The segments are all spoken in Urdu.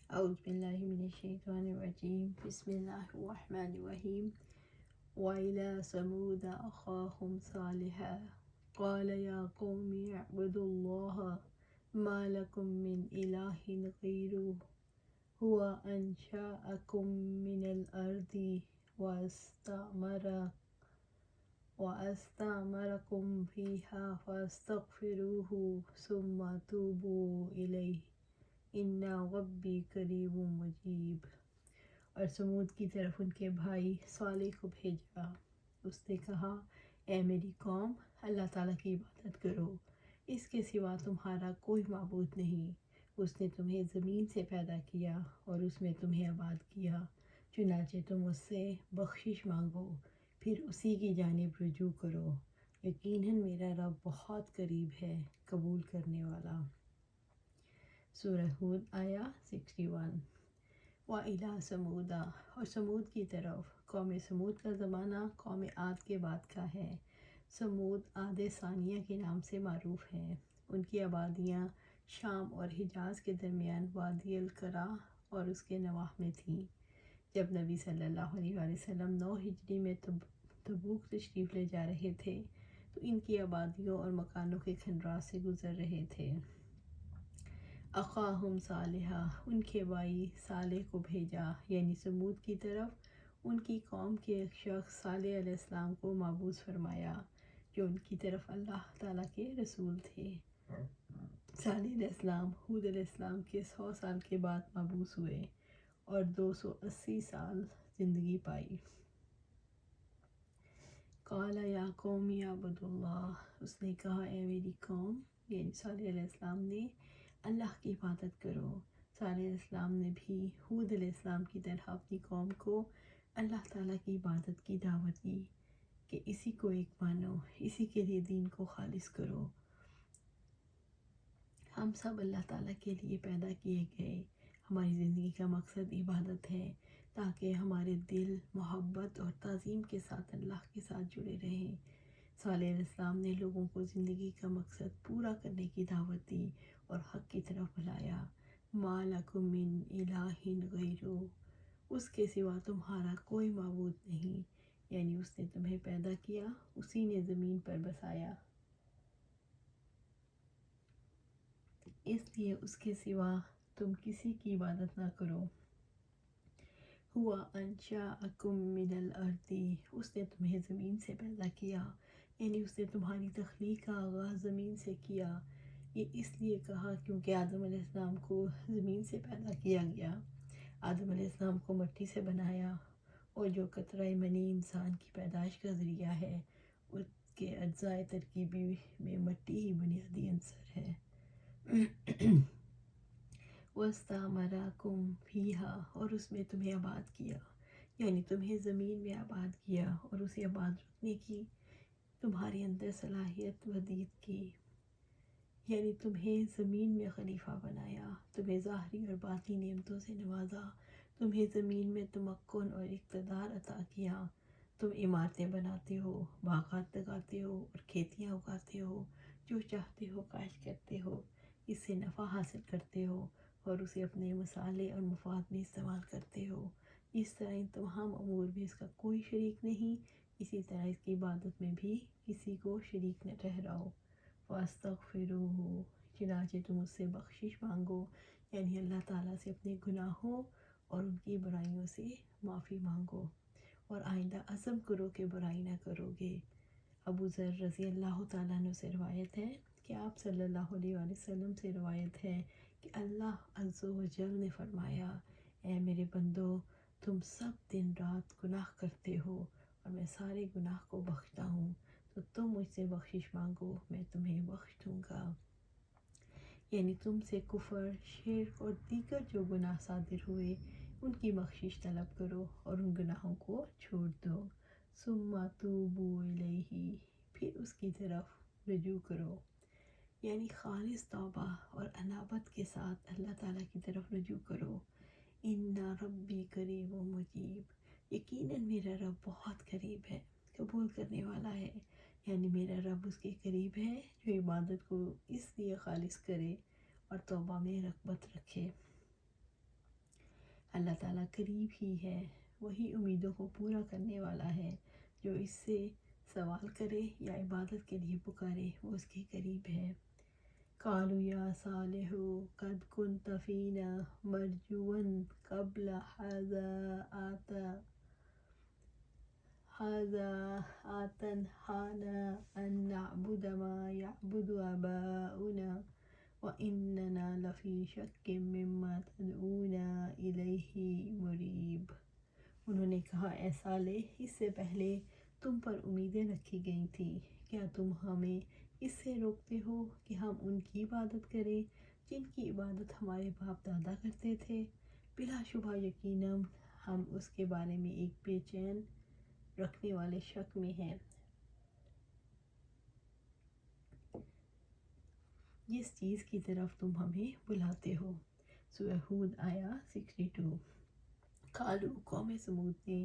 اعوذ باللہ من الشیطان الرجیم بسم اللہ الرحمن الرحیم وَإِلَى ثَمُودَ أَخَاهُمْ صَالِحًا قَالَ يَا قَوْمِ اعْبُدُوا اللَّهَ مَا لَكُم مِّنْ إِلَٰهٍ غَيْرُهُ هُوَ أَنشَأَكُم مِّنَ الْأَرْضِ وَأَسْتَعْمَرَكُمْ فِيهَا فَاسْتَغْفِرُوهُ ثُمَّ تُوبُوا إِلَيْهِ إِنَّ رَبِّي قَرِيبٌ مُجِیبٌ۔ اور سمود کی طرف ان کے بھائی صالح کو بھیجا۔ اس نے کہا، اے میری قوم، اللہ تعالیٰ کی عبادت کرو، اس کے سوا تمہارا کوئی معبود نہیں۔ اس نے تمہیں زمین سے پیدا کیا اور اس میں تمہیں آباد کیا، چنانچہ تم اس سے بخشش مانگو، پھر اسی کی جانب رجوع کرو، یقیناً میرا رب بہت قریب ہے، قبول کرنے والا۔ سورہ ہود آیا 61۔ وَإِلَىٰ ثَمُودَ، اور سمود کی طرف۔ قوم سمود کا زمانہ قوم عاد کے بعد کا ہے۔ سمود عاد ثانیہ کے نام سے معروف ہیں۔ ان کی آبادیاں شام اور حجاز کے درمیان وادی القرا اور اس کے نواح میں تھیں۔ جب نبی صلی اللہ علیہ وسلم 9 ہجری میں تبوک تشریف لے جا رہے تھے تو ان کی آبادیوں اور مکانوں کے کھنڈرات سے گزر رہے تھے۔ اخاہم صالحہ، ان کے بھائی صالح کو بھیجا، یعنی سمود کی طرف۔ ان کی قوم کے ایک شخص صالح علیہ السلام کو مبعوث فرمایا، جو ان کی طرف اللہ تعالیٰ کے رسول تھے۔ صالح علیہ السلام ہود علیہ السلام کے 100 سال کے بعد مبعوث ہوئے اور 280 سال زندگی پائی۔ قال یا قوم اعبدوا اللہ، اس نے کہا، اے میری قوم، یعنی صالح علیہ السلام نے، اللہ کی عبادت کرو۔ صالح علیہ السلام نے بھی ہود علیہ السلام کی طرح اپنی قوم کو اللہ تعالیٰ کی عبادت کی دعوت دی کہ اسی کو ایک مانو، اسی کے لیے دین کو خالص کرو۔ ہم سب اللہ تعالیٰ کے لیے پیدا کیے گئے، ہماری زندگی کا مقصد عبادت ہے، تاکہ ہمارے دل محبت اور تعظیم کے ساتھ اللہ کے ساتھ جڑے رہیں۔ صالح علیہ السلام نے لوگوں کو زندگی کا مقصد پورا کرنے کی دعوت دی اور حق کی طرف بلایا۔ مَا لَكُم مِّنْ إِلَٰهٍ غَيْرُهُ، اس کے سوا تمہارا کوئی معبود نہیں، یعنی اس نے تمہیں پیدا کیا، اسی نے زمین پر بسایا، اس لیے اس کے سوا تم کسی کی عبادت نہ کرو۔ هُوَ أَنشَأَكُم مِّنَ الْأَرْضِ، اس نے تمہیں زمین سے پیدا کیا، یعنی اس نے تمہاری تخلیق کا آغاز زمین سے کیا۔ یہ اس لیے کہا کیونکہ آدم علیہ السلام کو زمین سے پیدا کیا گیا۔ آدم علیہ السلام کو مٹی سے بنایا، اور جو قطرہ منی انسان کی پیدائش کا ذریعہ ہے، اس کے اجزائے ترکیبی میں مٹی ہی بنیادی عنصر ہے۔ وَاسْتَعْمَرَكُمْ فِيهَا، اور اس میں تمہیں آباد کیا، یعنی تمہیں زمین میں آباد کیا اور اسے آباد رکھنے کی تمہارے اندر صلاحیت ودید کی، یعنی تمہیں زمین میں خلیفہ بنایا، تمہیں ظاہری اور باطنی نعمتوں سے نوازا، تمہیں زمین میں تمکن اور اقتدار عطا کیا۔ تم عمارتیں بناتے ہو، باغات لگاتے ہو اور کھیتیاں اگاتے ہو، جو چاہتے ہو کاشت کرتے ہو، اس سے نفع حاصل کرتے ہو اور اسے اپنے مصالحے اور مفاد میں استعمال کرتے ہو۔ اس طرح ان تمام امور میں اس کا کوئی شریک نہیں، اسی طرح اس کی عبادت میں بھی کسی کو شریک نہ ٹھہراؤ۔ فَاسْتَغْفِرُوهُ، چنانچہ تم اس سے بخشش مانگو، یعنی اللہ تعالیٰ سے اپنے گناہوں اور ان کی برائیوں سے معافی مانگو، اور آئندہ عزم کرو کہ برائی نہ کرو گے۔ ابو ذر رضی اللہ تعالیٰ عنہ سے روایت ہے کہ آپ صلی اللہ علیہ وآلہ وسلم سے روایت ہے کہ اللہ عز و جل نے فرمایا، اے میرے بندو، تم سب دن رات گناہ کرتے ہو اور میں سارے گناہ کو بخشتا ہوں، تو تم مجھ سے بخشش مانگو، میں تمہیں بخش دوں گا۔ یعنی تم سے کفر، شرک اور دیگر جو گناہ صادر ہوئے ان کی بخشش طلب کرو اور ان گناہوں کو چھوڑ دو۔ ثم توبوا الیہ، پھر اس کی طرف رجوع کرو، یعنی خالص توبہ اور انابت کے ساتھ اللہ تعالیٰ کی طرف رجوع کرو۔ ان ربی قریب و مجیب، یقیناً میرا رب بہت قریب ہے، قبول کرنے والا ہے، یعنی میرا رب اس کے قریب ہے جو عبادت کو اس لیے خالص کرے اور توبہ میں رغبت رکھے۔ اللہ تعالیٰ قریب ہی ہے، وہی امیدوں کو پورا کرنے والا ہے۔ جو اس سے سوال کرے یا عبادت کے لیے پکارے وہ اس کے قریب ہے۔ قالوا یا صالح قد كنت فينا مرجوا قبل هذا أتنهانا أن نعبد ما يعبد آباؤنا وإننا لفي شك مما تدعونا إليه مريب۔ انہوں نے کہا اے صالح، اس سے پہلے تم پر امیدیں رکھی گئی تھیں، کیا تم ہمیں اس سے روکتے ہو کہ ہم ان کی عبادت کریں جن کی عبادت ہمارے باپ دادا کرتے تھے؟ بلا شبہ یقیناً ہم اس کے بارے میں ایک بے چین رکھنے والے شک میں ہیں، جس چیز کی طرف تم ہمیں بلاتے ہو۔ سورہ ہود آیا 62۔ قالو، قوم سمود نے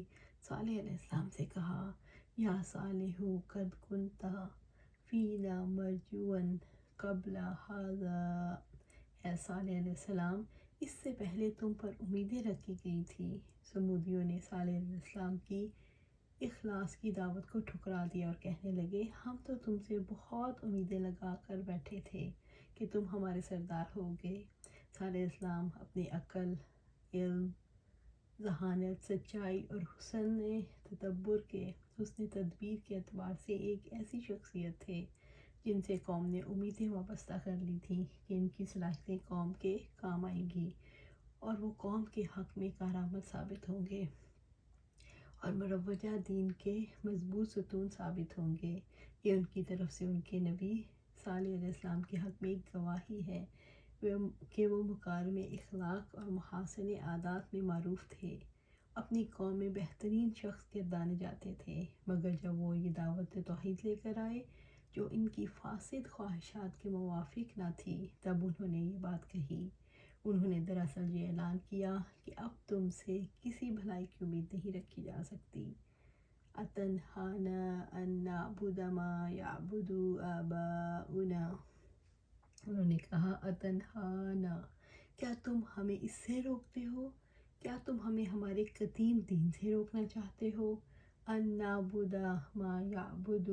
صالح علیہ السلام سے کہا، یا صالح قد کنت فینا مرجوا قبل ھذا، اے صالح علیہ السلام اس سے پہلے تم پر امیدیں رکھی گئی تھی۔ سمودیوں نے صالح علیہ السلام کی اخلاص کی دعوت کو ٹھکرا دیا اور کہنے لگے، ہم تو تم سے بہت امیدیں لگا کر بیٹھے تھے کہ تم ہمارے سردار ہوگے۔ صالح علیہ السلام اپنی عقل، علم، ذہانت، سچائی اور حسن تدبیر کے اعتبار سے ایک ایسی شخصیت تھے جن سے قوم نے امیدیں وابستہ کر لی تھیں کہ ان کی صلاحیتیں قوم کے کام آئیں گی اور وہ قوم کے حق میں کارآمد ثابت ہوں گے اور مروجہ دین کے مضبوط ستون ثابت ہوں گے۔ یہ ان کی طرف سے ان کے نبی صالح علیہ السلام کے حق میں ایک گواہی ہے کہ وہ مکارم اخلاق اور محاسن عادات میں معروف تھے، اپنی قوم میں بہترین شخص گردانے جاتے تھے، مگر جب وہ یہ دعوت توحید لے کر آئے جو ان کی فاسد خواہشات کے موافق نہ تھی، تب انہوں نے یہ بات کہی۔ انہوں نے دراصل یہ اعلان کیا کہ اب تم سے کسی بھلائی کی امید نہیں رکھی جا سکتی۔ أَتَنْهَانَا أَن نَّعْبُدَ مَا يَعْبُدُ آبَاؤُنَا، انہوں نے کہا اتنہانا، کیا تم ہمیں اس سے روکتے ہو؟ کیا تم ہمیں ہمارے قدیم دین سے روکنا چاہتے ہو؟ ان نعبد ما یعبد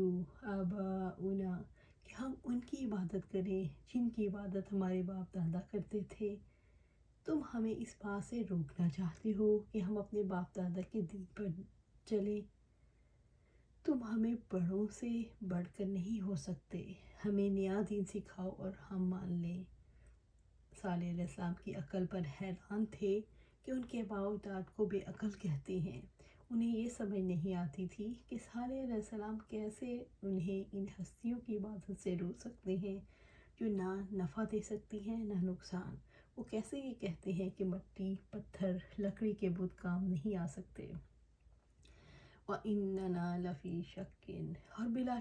آباؤنا، کہ ہم ان کی عبادت کریں جن کی عبادت ہمارے باپ دادا کرتے تھے۔ تم ہمیں اس بات سے روکنا چاہتے ہو کہ ہم اپنے باپ دادا کے دین پر چلیں۔ تم ہمیں بڑوں سے بڑھ کر نہیں ہو سکتے، ہمیں نیا دین سکھاؤ اور ہم مان لیں۔ صالح علیہ السلام کی عقل پر حیران تھے کہ ان کے باپ داد کو بے عقل کہتے ہیں۔ انہیں یہ سمجھ نہیں آتی تھی کہ صالح علیہ السلام کیسے انہیں ان ہستیوں کی عبادت سے روک سکتے ہیں جو نہ نفع دے سکتی ہیں نہ نقصان۔ وہ کیسے یہ کہتے ہیں کہ مٹی، پتھر، لکڑی کے بت کام نہیں آ سکتے۔ وَإِنَّنَا لَفِي شَكٍّ، اور بلا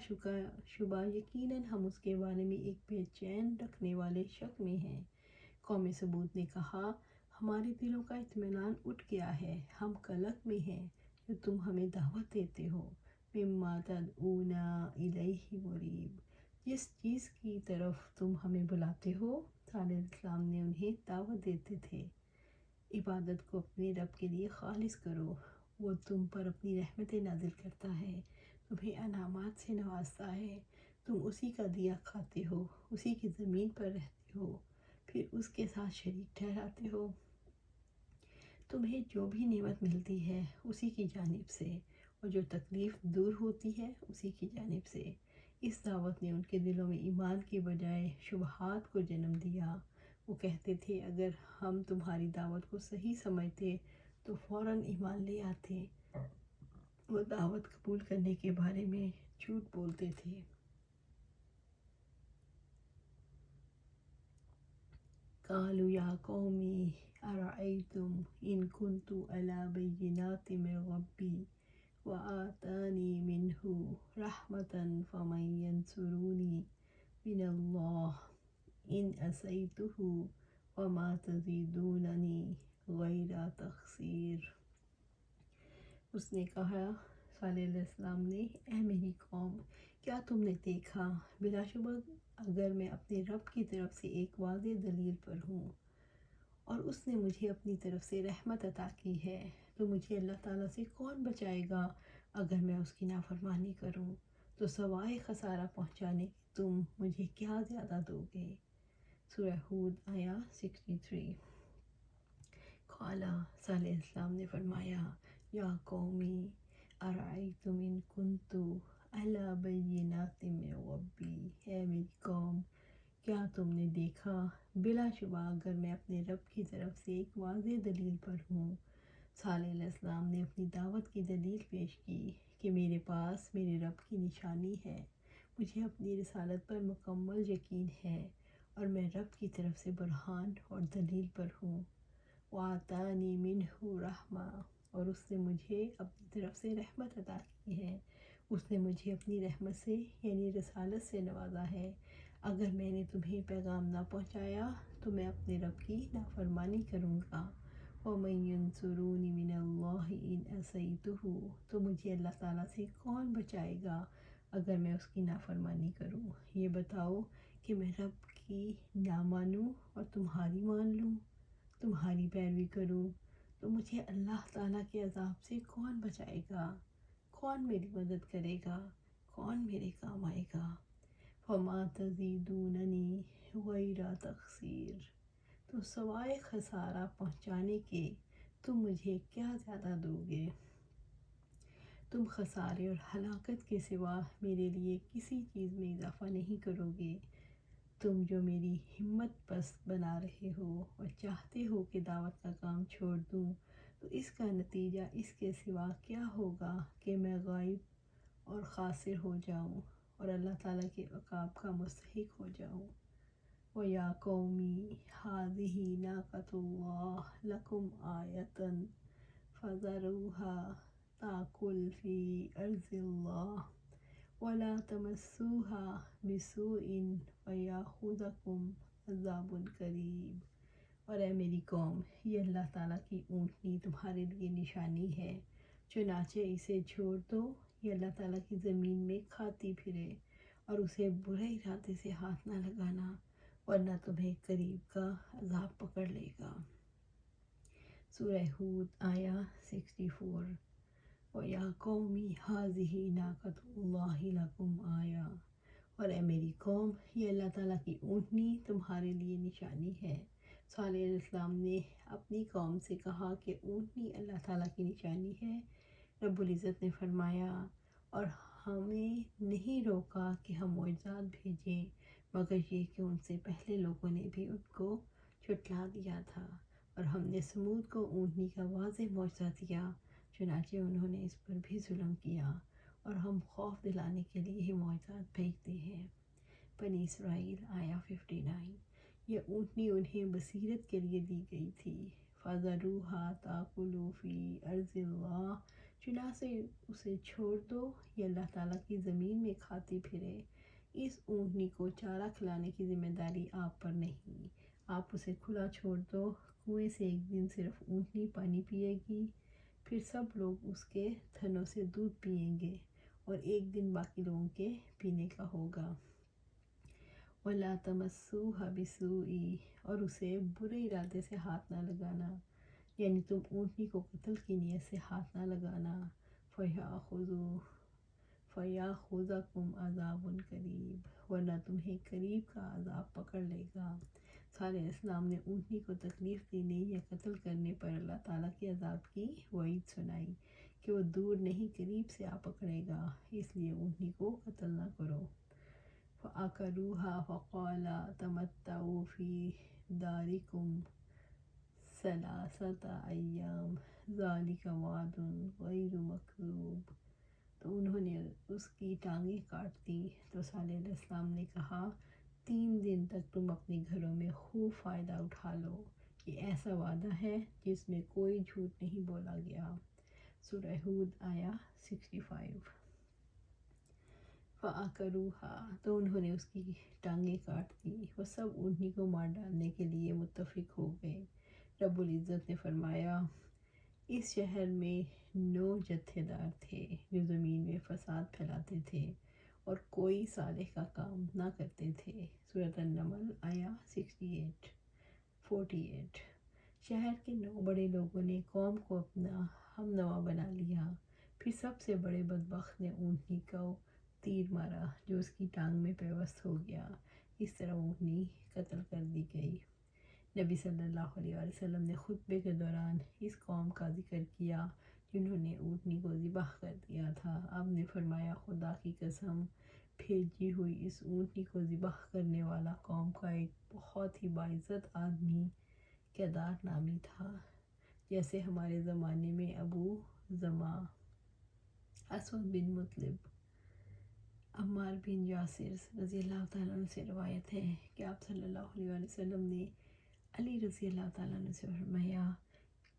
شبہ یقیناً ہم اس کے بارے میں ایک بے چین رکھنے والے شک میں ہیں۔ قوم سمود نے کہا، ہمارے دلوں کا اطمینان اٹھ گیا ہے، ہم قلق میں ہیں جو تم ہمیں دعوت دیتے ہو۔ مما تدعونا الیہ مریب، جس چیز کی طرف تم ہمیں بلاتے ہو۔ صالح علیہ السلام نے انہیں دعوت دیتے تھے، عبادت کو اپنے رب کے لیے خالص کرو، وہ تم پر اپنی رحمتیں نازل کرتا ہے، تمہیں انعامات سے نوازتا ہے، تم اسی کا دیا کھاتے ہو، اسی کی زمین پر رہتے ہو، پھر اس کے ساتھ شریک ٹھہراتے ہو، تمہیں جو بھی نعمت ملتی ہے اسی کی جانب سے، اور جو تکلیف دور ہوتی ہے اسی کی جانب سے۔ اس دعوت نے ان کے دلوں میں ایمان کی بجائے شبہات کو جنم دیا۔ وہ کہتے تھے اگر ہم تمہاری دعوت کو صحیح سمجھتے تو فوراً ایمان لے آتے۔ وہ دعوت قبول کرنے کے بارے میں جھوٹ بولتے تھے۔ قالوا یا قومی ارأیتم ان کنت علی بینات من ربی وآتانی منہ رحمۃ فمن ینصرنی من اللہ ان عصیتہ وما تزیدوننی غیر تخسیر۔ اس نے کہا، صالح علیہ السلام نے، اے میری قوم، کیا تم نے دیکھا، بلا شبہ اگر میں اپنے رب کی طرف سے ایک واضح دلیل پر ہوں اور اس نے مجھے اپنی طرف سے رحمت عطا کی ہے، تو مجھے اللہ تعالیٰ سے کون بچائے گا اگر میں اس کی نافرمانی کروں؟ تو سوائے خسارہ پہنچانے کے تم مجھے کیا زیادہ دو گے؟ سورہ ہود آیا 63۔ قالا، صالح علیہ السلام نے فرمایا، یا قومی ارائیتم ان کنت علی بینات من ربی، اے میری قوم، کیا تم نے دیکھا بلا شبہ اگر میں اپنے رب کی طرف سے ایک واضح دلیل پر ہوں۔ صالح علیہ السلام نے اپنی دعوت کی دلیل پیش کی کہ میرے پاس میرے رب کی نشانی ہے، مجھے اپنی رسالت پر مکمل یقین ہے اور میں رب کی طرف سے برہان اور دلیل پر ہوں۔ وَآتَانِي مِنْهُ رَحْمَةً، اور اس نے مجھے اپنی طرف سے رحمت عطا کی ہے، اس نے مجھے اپنی رحمت سے یعنی رسالت سے نوازا ہے۔ اگر میں نے تمہیں پیغام نہ پہنچایا تو میں اپنے رب کی نافرمانی کروں گا۔ وَمَن يَنصُرُنِي مِنَ اللَّهِ إِنْ عَصَيْتُهُ، تو مجھے اللہ تعالیٰ سے کون بچائے گا اگر میں اس کی نافرمانی کروں؟ یہ بتاؤ کہ میں رب کی نہ مانوں اور تمہاری مان لوں، تمہاری پیروی کروں، تو مجھے اللہ تعالیٰ کے عذاب سے کون بچائے گا؟ کون میری مدد کرے گا؟ کون میرے کام آئے گا؟ فَمَا تَزِيدُونَنِي غَيْرَ تَخْسِيرٍ، تو سوائے خسارہ پہنچانے کے تم مجھے کیا زیادہ دو گے؟ تم خسارے اور ہلاکت کے سوا میرے لیے کسی چیز میں اضافہ نہیں کرو گے۔ تم جو میری ہمت پست بنا رہے ہو اور چاہتے ہو کہ دعوت کا کام چھوڑ دوں، تو اس کا نتیجہ اس کے سوا کیا ہوگا کہ میں غائب اور خاسر ہو جاؤں اور اللہ تعالیٰ کے عقاب کا مستحق ہو جاؤں۔ وَيَا قَوْمِ هَٰذِهِ نَاقَةُ اللَّهِ لَكُمْ آیَةً فَذَرُوهَا تَأْکُلْ فِی أَرْضِ اللَّهِ وَلَا تَمَسُّوهَا بِسُوءٍ فَیَأْخُذَکُمْ عَذَابٌ قَریب۔ اور اے میری قوم، یہ اللہ تعالیٰ کی اونٹنی تمہارے لیے نشانی ہے، چنانچہ اسے چھوڑ دو، یہ اللہ تعالیٰ کی زمین میں کھاتی پھرے، اور اسے برے ارادے سے ہاتھ نہ لگانا، ورنہ تمہیں قریب کا عذاب پکڑ لے گا۔ سورہ ہود آیا 64۔ وَيَا قَوْمِ هَٰذِهِ نَاقَةُ اللَّهِ لَكُمْ آیَةً، اور اے میری قوم، یہ اللہ تعالیٰ کی اونٹنی تمہارے لیے نشانی ہے۔ صالح علیہ السلام نے اپنی قوم سے کہا کہ اونٹنی اللہ تعالیٰ کی نشانی ہے۔ رب العزت نے فرمایا، اور ہمیں نہیں روکا کہ ہم معجزات بھیجیں مگر یہ کہ ان سے پہلے لوگوں نے بھی ان کو جھٹلا دیا تھا، اور ہم نے سمود کو اونٹنی کا واضح معجزہ دیا، چنانچہ انہوں نے اس پر بھی ظلم کیا، اور ہم خوف دلانے کے لیے ہی معجزات بھیجتے ہیں۔ بنی اسرائیل آیا 59۔ یہ اونٹنی انہیں بصیرت کے لیے دی گئی تھی۔ فَذَرُوهَا تَأْکُلُ فِی أَرْضِ اللَّهِ، چنانچہ اسے چھوڑ دو، یہ اللہ تعالیٰ کی زمین میں کھاتی پھرے۔ اس اونٹنی کو چارہ کھلانے کی ذمہ داری آپ پر نہیں، آپ اسے کھلا چھوڑ دو، کنویں سے ایک دن صرف اونٹنی پانی پیے گی، پھر سب لوگ اس کے تھنوں سے دودھ پئیں گے، اور ایک دن باقی لوگوں کے پینے کا ہوگا۔ وَلَا تَمَسُّوهَا بِسُوءٍ، اور اسے برے ارادے سے ہاتھ نہ لگانا، یعنی تم اونٹنی کو قتل کی نیت سے ہاتھ نہ لگانا۔ فَیَأْخُذَکُمْ عَذَابٌ قَریب، ورنہ تمہیں قریب کا عذاب پکڑ لے گا۔ صالح علیہ السلام نے اونٹنی کو تکلیف دینے یا قتل کرنے پر اللہ تعالیٰ کے عذاب کی وعید سنائی کہ وہ دور نہیں قریب سے آ پکڑے گا، اس لیے اونٹنی کو قتل نہ کرو۔ فَأَكَلُوهَا فَقَالَ تَمَتَّعُوا فِی دَارِکُمْ ثَلَاثَةَ أَیَّامٍ ذَلِکَ وَعْدٌ غَیْرُ مَکذوب۔ تو انہوں نے اس کی ٹانگیں کاٹ دیں، تو صالح علیہ السلام نے کہا، 3 دن تک تم اپنے گھروں میں خوب فائدہ اٹھا لو، یہ ایسا وعدہ ہے جس میں کوئی جھوٹ نہیں بولا گیا۔ سورہ ہود آیا 65۔ فَعَقَرُوهَا، تو انہوں نے اس کی ٹانگیں کاٹ دی، وہ سب اونٹنی کو مار ڈالنے کے لیے متفق ہو گئے۔ رب العزت نے فرمایا، اس شہر میں 9 جتھے دار تھے جو زمین میں فساد پھیلاتے تھے اور کوئی صالح کا کام نہ کرتے تھے۔ سورۃ النمل آیا 48۔ شہر کے 9 بڑے لوگوں نے قوم کو اپنا ہم نوا بنا لیا۔ پھر سب سے بڑے بدبخت نے اونٹنی کو تیر مارا جو اس کی ٹانگ میں پیوست ہو گیا۔ اس طرح اونٹنی قتل کر دی گئی۔ نبی صلی اللہ علیہ وآلہ وسلم نے خطبے کے دوران اس قوم کا ذکر کیا جنہوں نے اونٹنی کو ذبح کر دیا تھا۔ آپ نے فرمایا خدا کی قسم، بھیجی ہوئی اس اونٹنی کو ذبح کرنے والا قوم کا ایک بہت ہی باعزت آدمی کیدار نامی تھا، جیسے ہمارے زمانے میں ابو زمع، اسود بن مطلب، عمار بن یاسر رضی اللہ تعالیٰ عنہ سے روایت ہے کہ آپ صلی اللہ علیہ وآلہ وسلم نے علی رضی اللہ تعالیٰ عنہ سے فرمایا،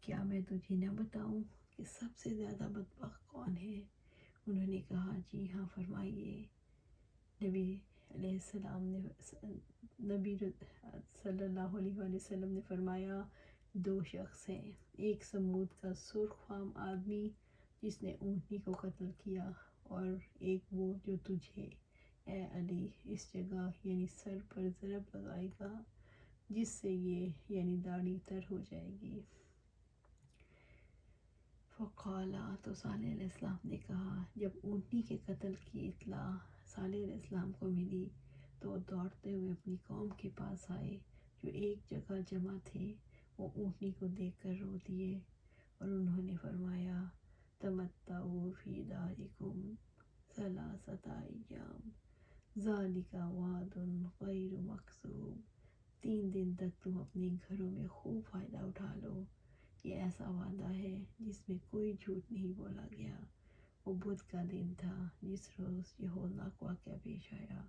کیا میں تجھے نہ بتاؤں کہ سب سے زیادہ بدبخت کون ہے؟ انہوں نے کہا جی ہاں فرمائیے۔ نبی علیہ السلام نے نبی صلی اللہ علیہ وآلہ وسلم نے فرمایا 2 شخص ہیں، ایک سمود کا سرخ فام آدمی جس نے اونٹنی کو قتل کیا، اور ایک وہ جو تجھے اے علی اس جگہ یعنی سر پر ضرب لگائے گا جس سے یہ یعنی داڑھی تر ہو جائے گی۔ فقالا، تو صالح علیہ السلام نے کہا، جب اونٹنی کے قتل کی اطلاع صالح علیہ السلام کو ملی تو وہ دوڑتے ہوئے اپنی قوم کے پاس آئے جو ایک جگہ جمع تھے۔ وہ اونٹنی کو دیکھ کر رو دیے اور انہوں نے فرمایا تمتعوا فی دارکم 3 ایام ذالک وعد غیر مکذوب، 3 دن تک تم اپنے گھروں میں خوب فائدہ اٹھا لو، یہ ایسا وعدہ ہے جس میں کوئی جھوٹ نہیں بولا گیا۔ وہ بدھ کا دن تھا جس روز یہ ہولناک واقعہ پیش آیا۔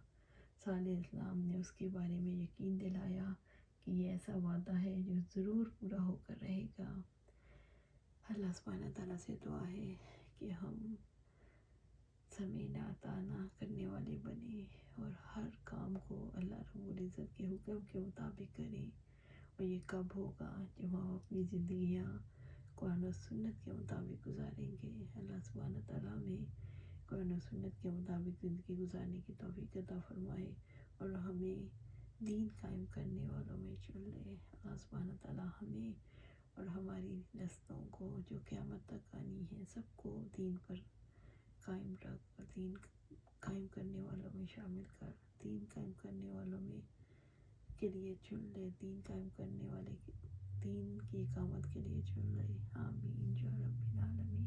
صالح علیہ السلام نے اس کے بارے میں یقین دلایا کہ یہ ایسا وعدہ ہے جو ضرور پورا ہو کر رہے گا۔ اللہ سبحانہ تعالیٰ سے دعا ہے کہ ہم سمیع اطاعت کرنے والے بنیں اور ہر کام کو اللہ رب العزت کے حکم کے مطابق کریں۔ اور یہ کب ہوگا جب ہم اپنی زندگیاں قرآن و سنت کے مطابق گزاریں گے۔ اللہ سبحانہ تعالیٰ ہمیں قرآن و سنت کے مطابق زندگی گزارنے کی توفیق عطا فرمائے اور ہمیں دین قائم کرنے والوں میں چن لے۔ اللہ سبحانہ تعالیٰ ہمیں اور ہماری نسلوں کو جو قیامت تک آنی ہے سب کو دین پر قائم رکھ اور دین قائم کرنے والوں میں شامل کر، دین قائم کرنے والوں میں کے لیے چن لے، دین قائم کرنے والے دین کی اقامت کے لیے چن لے۔ آمین یا رب العالمین۔